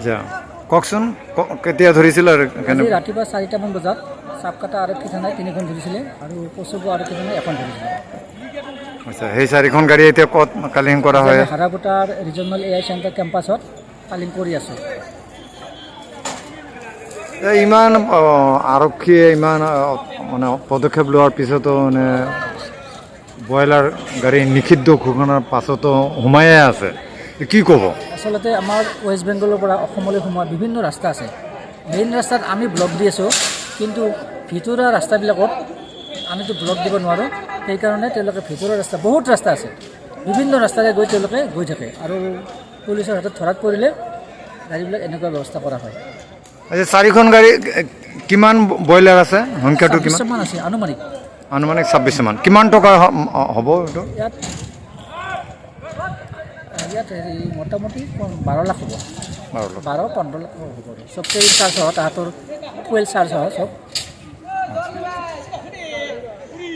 যা কওকচোন কেতিয়া ধৰিছিল আৰু আজি ৰাতিপুৱা 4টামান বজাত চাপকাটা আৰক্ষী থানায় 3খন ধৰিছিলে আৰু কচুগু আৰক্ষী থানায় 1খন ধৰিছিলে। আচ্ছা সেই 4খন গাড়ী এতিয়া ক'ত কালিং কৰা হয়? হাৰাপুটাৰ ৰিজনেল AI চেণ্টাৰ কেম্পাছত কালিং কৰি আছোঁ। ইমান আৰক্ষীয়ে ইমান মানে পদক্ষেপ লোৱাৰ পিছতো মানে ব্ৰইলাৰ গাড়ী নিষিদ্ধ ঘোষণাৰ পাছতো সোমায়ে আছে, কি ক'ব? আচলতে আমাৰ ৱেষ্ট বেংগলৰ পৰা অসমলৈ সোমোৱা বিভিন্ন ৰাস্তা আছে। মেইন ৰাস্তাত আমি ব্লক দি আছোঁ, কিন্তু ভিতৰুৱা ৰাস্তাবিলাকত আমিতো ব্লক দিব নোৱাৰোঁ। সেইকাৰণে তেওঁলোকে ভিতৰুৱা ৰাস্তা বহুত ৰাস্তা আছে, বিভিন্ন ৰাস্তাৰে তেওঁলোকে গৈ থাকে আৰু পুলিচৰ হাতত ধৰাত পৰিলে গাড়ীবিলাক এনেকুৱা ব্যৱস্থা কৰা হয়। আচ্ছা 4খন গাড়ী কিমান ব্ৰইলাৰ আছে, সংখ্যাটো কিমান? 26মান আছে আনুমানিক 26 মান। কিমান টকা হ'ব এইটো? ইয়াত মোটামুটি 12 লাখ হ'ব, 12-15 লাখ হ'ব। চব ট্ৰেইন চাৰ্জ সহ তাহাঁতৰ ফুৱেল চাৰ্জ সহ চব